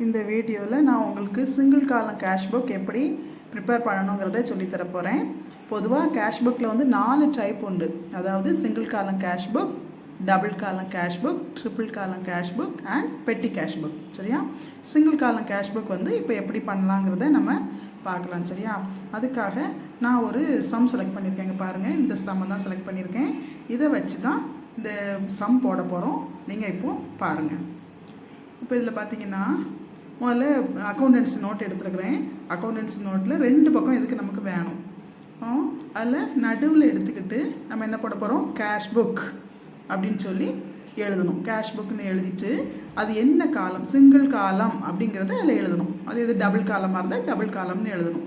இந்த வீடியோவில் நான் உங்களுக்கு சிங்கிள் காலம் கேஷ் புக் எப்படி ப்ரிப்பேர் பண்ணணுங்கிறத சொல்லித்தர போகிறேன். பொதுவாக கேஷ் புக்கில் வந்து 4 டைப் உண்டு. அதாவது single column cash book, double காலம் கேஷ் புக், ட்ரிபிள் காலம் கேஷ் புக் அண்ட் பெட்டி கேஷ் புக். சரியா? சிங்கிள் காலம் கேஷ் புக் வந்து இப்போ எப்படி பண்ணலாங்கிறத நம்ம பார்க்கலாம். சரியா? அதுக்காக நான் ஒரு சம் செலக்ட் பண்ணியிருக்கேன். இங்கே பாருங்கள், இந்த சம்மை தான் செலக்ட் பண்ணியிருக்கேன். இதை வச்சு தான் இந்த சம் போட போகிறோம். நீங்கள் இப்போது பாருங்கள். இப்போ இதில் பார்த்தீங்கன்னா முதல்ல அக்கௌண்டன்ஸ் நோட் எடுத்துருக்குறேன். அக்கௌண்டன்ஸ் நோட்டில் 2 பக்கம் எதுக்கு நமக்கு வேணும். அதில் நடுவில் எடுத்துக்கிட்டு நம்ம என்ன போட போகிறோம், கேஷ் புக் அப்படின்னு சொல்லி எழுதணும். கேஷ் புக்குன்னு எழுதிட்டு அது என்ன காலம், சிங்கிள் காலம் அப்படிங்கிறத அதில் எழுதணும். அது எது டபுள் காலமாக இருந்தால் டபுள் காலம்னு எழுதணும்.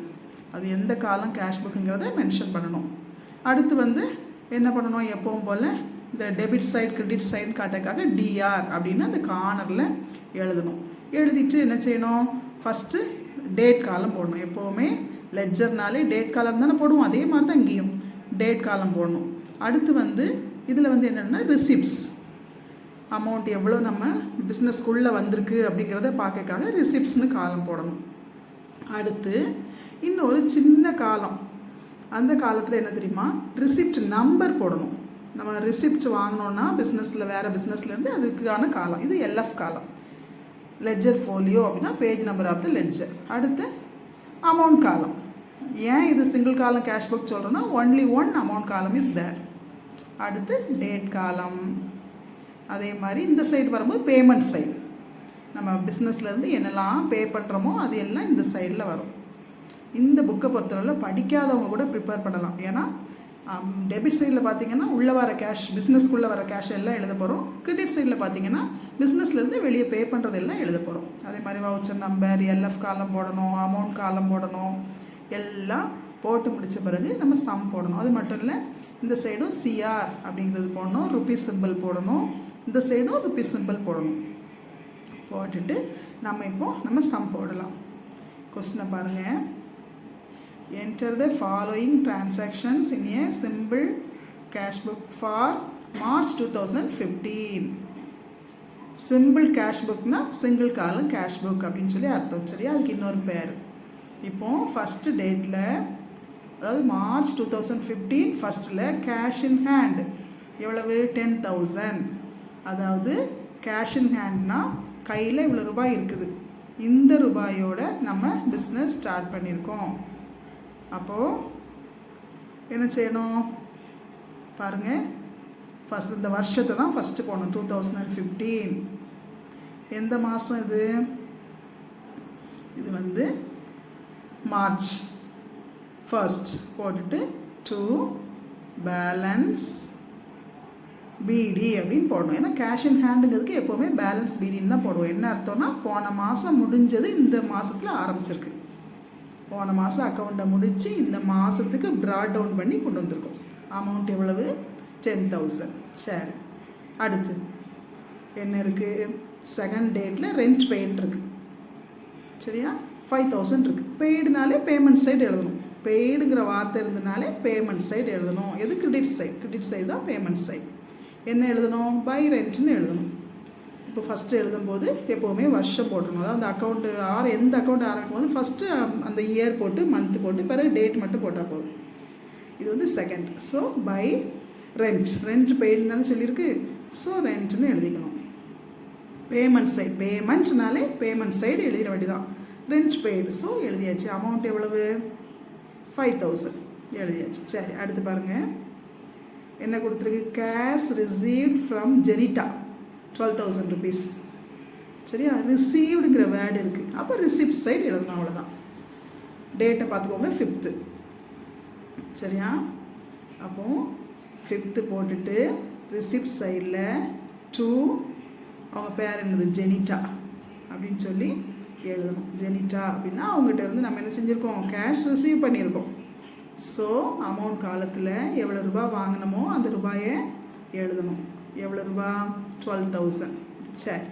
அது எந்த காலம் கேஷ் புக்குங்கிறத மென்ஷன் பண்ணணும். அடுத்து வந்து என்ன பண்ணணும், எப்பவும் போல் இந்த டெபிட் சைடு கிரெடிட் சைடு காட்டுறதுக்காக டிஆர் அப்படின்னு அந்த கார்னரில் எழுதணும். எழுதிட்டு என்ன செய்யணும், ஃபஸ்ட்டு டேட் காலம் போடணும். எப்போவுமே லெட்ஜர்னாலே டேட் காலம் தானே போடுவோம், அதே மாதிரி தான் இங்கேயும் டேட் காலம் போடணும். அடுத்து வந்து இதில் வந்து என்னென்னா ரிசிப்ட்ஸ், அமௌண்ட் எவ்வளோ நம்ம பிஸ்னஸ்க்குள்ளே வந்திருக்கு அப்படிங்கிறத பார்க்கறதுக்காக ரிசிப்ட்ஸ்னு காலம் போடணும். அடுத்து இன்னொரு சின்ன காலம், அந்த காலத்தில் என்ன தெரியுமா, ரிசிப்ட் நம்பர் போடணும். நம்ம ரிசிப்ட் வாங்கினோன்னா பிஸ்னஸில் வேறு பிஸ்னஸ்லேருந்து அதுக்கான காலம், இது எல்எஃப் காலம். லெட்ஜர் ஃபோலியோ அப்படின்னா page number of the ledger. அடுத்து அமௌண்ட் காலம். ஏன் இது சிங்கிள் காலம் கேஷ் புக் சொல்கிறோன்னா, only one amount column is there. அடுத்து டேட் காலம். அதே மாதிரி இந்த சைடு வரும்போது பேமெண்ட் சைடு, நம்ம பிஸ்னஸ்லேருந்து என்னெல்லாம் பே பண்ணுறோமோ அது எல்லாம் இந்த சைடில் வரும். இந்த புக்கை பொறுத்தளவில் படிக்காதவங்க கூட ப்ரிப்பேர் பண்ணலாம். ஏன்னா டெபிட் சைடில் பார்த்தீங்கன்னா உள்ளே வர கேஷ், பிஸ்னஸ்க்குள்ளே வர கேஷ் எல்லாம் எழுத போகிறோம். கிரெடிட் சைடில் பார்த்தீங்கன்னா பிஸ்னஸ்லேருந்து வெளியே பே பண்ணுறதெல்லாம் எழுத போகிறோம். அதே மாதிரி வவுச்சர் நம்பர், எல்எஃப் காலம் போடணும், அமௌண்ட் காலம் போடணும். எல்லாம் போட்டு முடித்த பிறகு நம்ம சம் போடணும். அது மட்டும் இல்லை, இந்த சைடும் சிஆர் அப்படிங்கிறது போடணும், ருபீஸ் சிம்பிள் போடணும், இந்த சைடும் ருபீஸ் சிம்பிள் போடணும். போட்டுட்டு நம்ம சம் போடலாம். கொஸ்டினை பாருங்கள். Enter the following transactions in a simple cash book for March 2015. Simple cash புக்னா சிங்கிள் காலம் கேஷ் புக் அப்படின்னு சொல்லி அர்த்தம். சரியா? அதுக்கு இன்னொரு பேர். இப்போது ஃபஸ்ட்டு டேட்டில், அதாவது மார்ச் 2015 ஃபஸ்ட்டில் கேஷ் இன் ஹேண்ட் எவ்வளவு, 10,000. அதாவது கேஷ் இன் ஹேண்ட்னா கையில் இவ்வளோ ரூபாய் இருக்குது. இந்த ரூபாயோட நம்ம பிஸ்னஸ் ஸ்டார்ட் பண்ணியிருக்கோம். அப்போது என்ன செய்யணும் பாருங்கள், ஃபஸ்ட் இந்த வருஷத்தை தான் ஃபஸ்ட்டு போடணும். 2015 எந்த மாதம் இது, இது வந்து மார்ச் 1 போட்டுட்டு டு பேலன்ஸ் பிடி அப்படின்னு போடணும். ஏன்னா கேஷ் இன் ஹேண்டுங்கிறதுக்கு எப்போவுமே பேலன்ஸ் பிடின்னு தான் போடுவோம். என்ன அர்த்தம்னா, போன மாதம் முடிஞ்சது இந்த மாதத்தில் ஆரம்பிச்சிருக்கு. போன மாதம் அக்கௌண்ட்டை முடித்து இந்த மாதத்துக்கு ப்ராட் டவுன் பண்ணி கொண்டு வந்திருக்கோம். அமௌண்ட் எவ்வளவு, 10,000. சரி, அடுத்து என்ன இருக்குது, செகண்ட் டேட்டில் ரெண்ட் பெய்டு இருக்குது. சரியா? 5,000 இருக்குது. பெய்டுனாலே பேமெண்ட் சைடு எழுதணும். பெய்டுங்கிற வார்த்தை இருந்தனாலே பேமெண்ட் சைடு எழுதணும். எது, கிரெடிட் சைடு. கிரெடிட் சைடு தான் பேமெண்ட் சைடு. என்ன எழுதணும், பை ரெண்ட்னு எழுதணும். இப்போ ஃபஸ்ட்டு எழுதும்போது எப்போவுமே வருஷம் போட்டுருணும். அதாவது அந்த அக்கௌண்ட்டு எந்த அக்கௌண்ட் ஆரம்பிக்கும் போது ஃபஸ்ட்டு அந்த இயர் போட்டு மந்த்து போட்டு பிறகு டேட் மட்டும் போட்டால் போதும். இது வந்து செகண்ட். ஸோ பை ரெண்ட் பெய்டுன்னு தானே சொல்லியிருக்கு. ஸோ ரெண்ட்னு எழுதிக்கணும். பேமெண்ட் சைடு, பேமெண்ட்னாலே பேமெண்ட் சைடு எழுதிட வேண்டியதான். Rent paid. ஸோ எழுதியாச்சு. அமௌண்ட் எவ்வளவு, 5,000 எழுதியாச்சு. சரி, அடுத்து பாருங்கள் என்ன கொடுத்துருக்கு, cash received from Jenita 12,000 rupees. சரியா? ரிசீவ்டுங்கிற வேர்டு இருக்குது. அப்போ ரிசிப்ட் சைடு எழுதணும், அவ்வளோதான். டேட்டை பார்த்துக்கோங்க, 5th. சரியா? அப்போது 5th போட்டுட்டு ரிசிப்ட் சைடில் டு, அவங்க பேர் என்னது, ஜெனிட்டா அப்படின்னு சொல்லி எழுதணும். ஜெனிட்டா அப்படின்னா அவங்ககிட்ட இருந்து நம்ம என்ன செஞ்சுருக்கோம், கேஷ் ரிசீவ் பண்ணியிருக்கோம். ஸோ அமௌண்ட் காலத்தில் எவ்வளோ ரூபாய் வாங்கினமோ அந்த ரூபாயை எழுதணும். எவ்வளோ ரூபா, 12,000. சரி,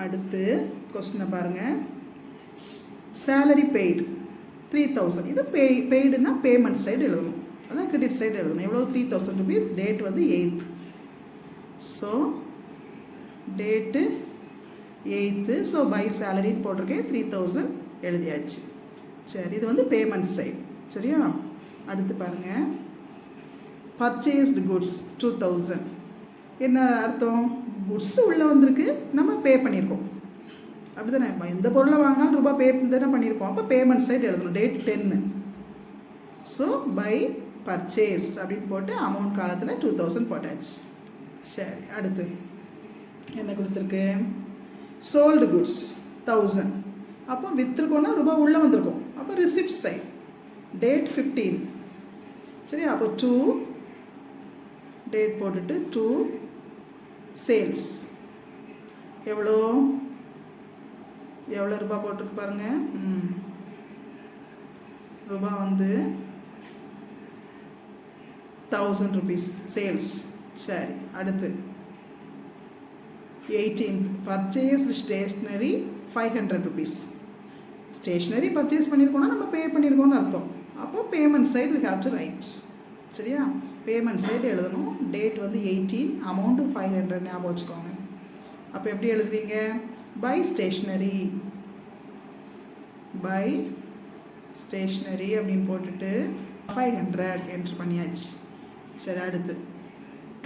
அடுத்து கொஸ்டினை பாருங்கள். Salary paid 3,000. இது பெய்டுனா பேமெண்ட் சைடு எழுதணும். அதான் கிரெடிட் சைடு எழுதணும். எவ்வளோ, 3,000 rupees. டேட் வந்து 8th. So date 8th. So by சேலரின்னு போட்டிருக்கேன், 3000 எழுதியாச்சு. சரி, இது வந்து பேமெண்ட் சைடு. சரியா? அடுத்து பாருங்கள், பர்ச்சேஸ்டு குட்ஸ் 2000. என்ன அர்த்தம்? குட்ஸ் உள்ளே வந்திருக்கு, நம்ம பே பண்ணியிருக்கோம். அப்படி தானே? எந்த பொருளை வாங்கினாலும் ரூபா பே தானே பண்ணியிருப்போம். அப்போ பேமெண்ட் சைடு எழுதணும். டேட் 10. ஸோ பை பர்ச்சேஸ் அப்படின்னு போட்டு அமௌண்ட் காலத்தில் 2000 போட்டாச்சு. சரி, அடுத்து என்ன கொடுத்துருக்கு? Sold goods 1000. அப்போ விற்றுருக்கோன்னா ரூபா உள்ளே வந்திருக்கும். அப்போ ரிசிப்ட் சைட் டேட் 15. சரி, அப்போ 2 டேட் போட்டுட்டு 2 சேல்ஸ் எவ்வளோ ரூபா போட்டுருக்கு பாருங்க. ரூபா வந்து 1000 rupees சேல்ஸ். சரி, அடுத்து 18th purchase stationery 500 rupees. Stationery purchase பண்ணியிருக்கோன்னா நம்ம பே பண்ணியிருக்கோன்னு அர்த்தம். அப்போ payment side we have to write. சரியா? பேமெண்ட் சைடு எழுதணும். டேட் வந்து 18, அமௌண்ட்டு 500 ஞாபகம் வச்சுக்கோங்க. அப்போ எப்படி எழுதுவீங்க? பை ஸ்டேஷ்னரி அப்படின்னு போட்டுட்டு 500 என்ட்ரு பண்ணியாச்சு. சரி, அடுத்து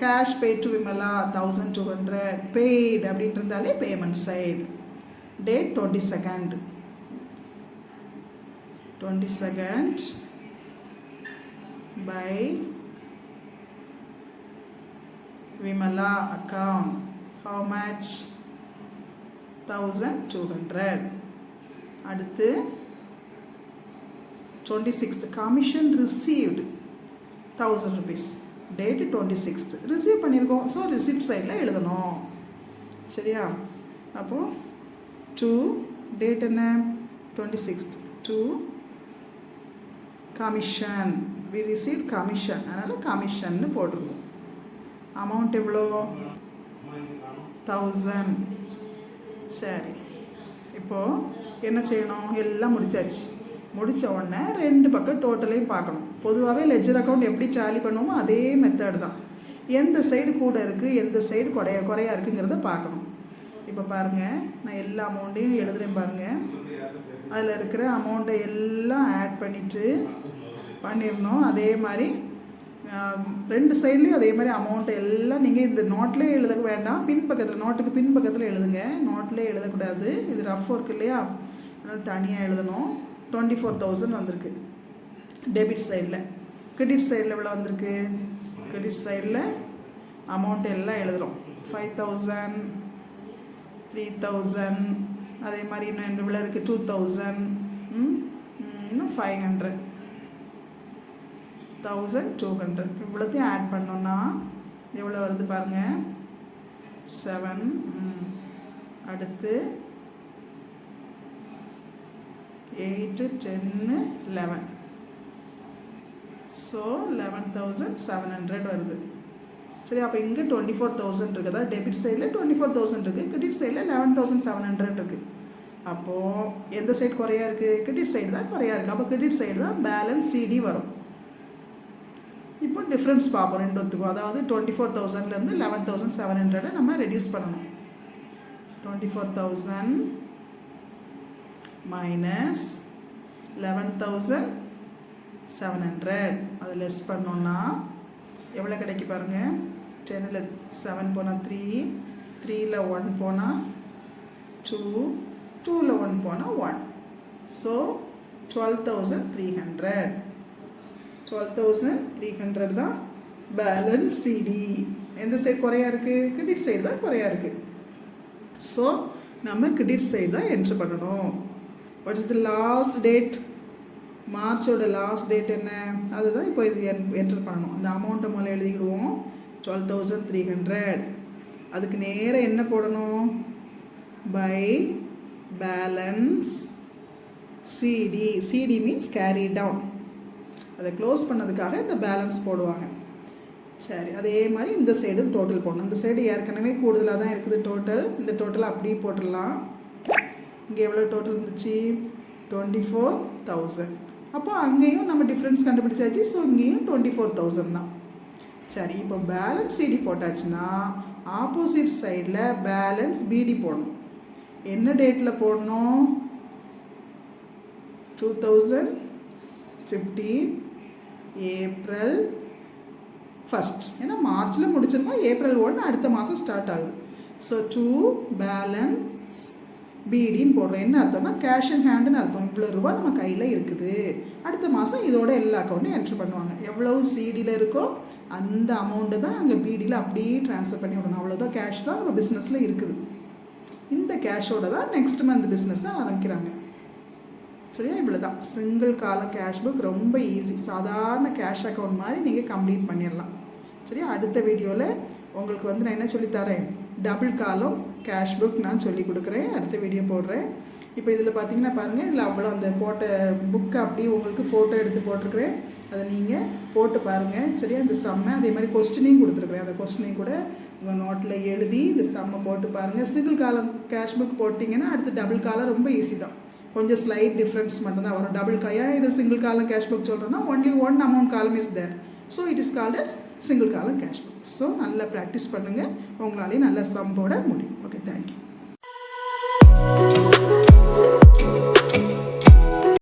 cash pay to Vimala 1200 paid அப்படின்னு இருந்தாலே payment side. Date 22nd by Vimala account. How much? 1200. அடுத்து 26th commission received 1000 rupees. Date 26th. Receive பண்ணியிருக்கோம். ஸோ ரிசிப்ட் சைடில் எழுதணும். சரியா? அப்போது 2 டேட் என்ன? 26th. 2 commission, we receive commission, அதனால் கமிஷன்னு போட்டிருக்கோம். அமௌண்ட் எவ்வளோ? 1000. சரி, இப்போது என்ன செய்யணும்? எல்லாம் முடிச்சாச்சு. முடித்த உடனே 2 பக்கம் டோட்டலையும் பார்க்கணும். பொதுவாகவே லெட்ஜர் அக்கௌண்ட் எப்படி டேலி பண்ணுவோமோ அதே மெத்தட் தான். எந்த சைடு கூட இருக்குது, எந்த சைடு குறையா இருக்குங்கிறத பார்க்கணும். இப்போ பாருங்கள், நான் எல்லா அமௌண்ட்டையும் எழுதுகிறேன் பாருங்கள். அதில் இருக்கிற அமௌண்ட்டை எல்லாம் ஆட் பண்ணிடணும். அதே மாதிரி 2 சைட்லேயும் அதே மாதிரி அமௌண்ட்டை எல்லாம் நீங்கள் இந்த நோட்லேயே எழுத வேண்டாம், நோட்டுக்கு பின்பக்கத்தில் எழுதுங்க. நோட்லேயே எழுதக்கூடாது, இது ரஃப் ஒர்க் இல்லையா, அதனால் தனியாக எழுதணும். 24,000 வந்திருக்கு டெபிட் சைடில். கிரெடிட் சைடில் எவ்வளோ வந்திருக்கு? கிரெடிட் சைடில் அமௌண்ட் எல்லாம் எழுதுகிறோம். 5,000, 3,000, அதே மாதிரி இன்னும் எவ்வளோ இருக்குது? 2,000, இன்னும் 500, 1,200. இவ்வளோத்தையும் ஆட் பண்ணோன்னா எவ்வளோ வருது பாருங்கள்? 7. அடுத்து 8, 10, 11. ஸோ 11,700 வருது. சரி, அப்போ இங்கே 24,000 இருக்குதா? டெபிட் சைடில் 24,000 இருக்குது, கிரெடிட் சைடில் 11,700 இருக்குது. அப்போது எந்த சைடு குறையா இருக்குது? கிரெடிட் சைடு தான் குறையா இருக்குது. அப்போ கிரெடிட் சைடு தான் பேலன்ஸ் சிடி வரும். இப்போ டிஃப்ரென்ஸ் பார்ப்போம் ரெண்டுத்துக்கும். அதாவது 24,000லேருந்து 11,700 நம்ம ரெடியூஸ் பண்ணணும். 24,000 மைனஸ் 11,700 அது லெஸ் பண்ணோன்னா எவ்வளோ கிடைக்கு பாருங்கள்? 10ல் 7 போனால் 3, 3ல் 1 போனால் 2, 2ல் 1 போனால் 1. ஸோ 12,300. 12,300 தான் பேலன்ஸ் சிடி. எந்த சைடு குறையா இருக்குது? கிரெடிட் சைடு தான் குறையா இருக்குது. ஸோ நம்ம கிரெடிட் சைடு தான் என்ட்ரு பண்ணணும். What is the last date? மார்ச்சோட லாஸ்ட் டேட் என்ன? அதுதான் இப்போ இது என்ட்ரு பண்ணணும். அந்த அமௌண்ட்டை முதல்ல எழுதிக்கிடுவோம். 12,300. அதுக்கு நேராக என்ன போடணும்? By balance CD. CD means carry down. அதை க்ளோஸ் பண்ணதுக்காக இந்த பேலன்ஸ் போடுவாங்க. சரி, அதே மாதிரி இந்த சைடும் டோட்டல் போடணும். இந்த சைடு ஏற்கனவே கூடுதலாக தான் இருக்குது டோட்டல். இந்த டோட்டல் அப்படியே போட்டுடலாம். இங்கே எவ்வளோ டோட்டல் இருந்துச்சு? 24,000. அப்போ அங்கேயும் நம்ம டிஃப்ரென்ஸ் கண்டுபிடிச்சாச்சு. ஸோ இங்கேயும் 24,000 தான். சரி, இப்போ பேலன்ஸ் சிடி போட்டாச்சுன்னா ஆப்போசிட் சைடில் பேலன்ஸ் பிடி போடணும். என்ன டேட்டில் போடணும்? 2015 ஏப்ரல் 1. ஏன்னா மார்ச்சில் முடிச்சிருக்கோம், ஏப்ரல் 1 அடுத்த மாதம் ஸ்டார்ட் ஆகுது. ஸோ டு பேலன்ஸ் பிடின்னு போடுறோம். என்ன அர்த்தம்னா கேஷ் இன் ஹேண்டுன்னு அர்த்தம். இவ்வளோ ரூபா நம்ம கையில் இருக்குது, அடுத்த மாதம் இதோட எல்லா அக்கௌண்ட்டையும் என்ட்ரு பண்ணுவாங்க. எவ்வளோ சிடியில் இருக்கோ அந்த அமௌண்ட்டு தான் அங்கே பிடியில் அப்படியே ட்ரான்ஸ்ஃபர் பண்ணி விடணும். அவ்வளோதான் கேஷ் தான் நம்ம பிஸ்னஸில் இருக்குது. இந்த கேஷோட தான் நெக்ஸ்ட் மந்த் பிஸ்னஸை ஆரம்பிக்கிறாங்க. சரியா? இவ்வளோ தான் சிங்கிள் காலம் கேஷ் புக். ரொம்ப ஈஸி, சாதாரண கேஷ் அக்கௌண்ட் மாதிரி நீங்கள் கம்ப்ளீட் பண்ணிடலாம். சரியா? அடுத்த வீடியோவில் உங்களுக்கு வந்து நான் என்ன சொல்லித்தரேன், டபுள் காலம் கேஷ் புக் நான் சொல்லி கொடுக்குறேன், அடுத்த வீடியோ போடுறேன். இப்போ இதில் பார்த்தீங்கன்னா பாருங்கள், இதில் அவ்வளோ அந்த போட்ட புக்கை அப்படியே உங்களுக்கு ஃபோட்டோ எடுத்து போட்டிருக்கிறேன், அதை நீங்கள் போட்டு பாருங்கள். சரியா? இந்த சம்மை அதே மாதிரி கொஸ்டினையும் கொடுத்துருக்குறேன், அந்த கொஸ்டினையும் கூட உங்கள் நோட்டில் எழுதி இந்த சம்மை போட்டு பாருங்கள். சிங்கிள் காலம் கேஷ் புக் போட்டிங்கன்னா அடுத்து டபுள் காலம் ரொம்ப ஈஸி தான், கொஞ்சம் ஸ்லைட் டிஃப்ரென்ஸ் மட்டும்தான் வரும். டபுள் ஏன் இது சிங்கிள் காலம் கேஷ் புக் சொல்கிறோன்னா, only one amount column is there, so it is called as single column cash book. So நல்லா ப்ராக்டிஸ் பண்ணுங்கள், உங்களாலேயும் நல்ல சம் போட முடியும். Okay, thank you.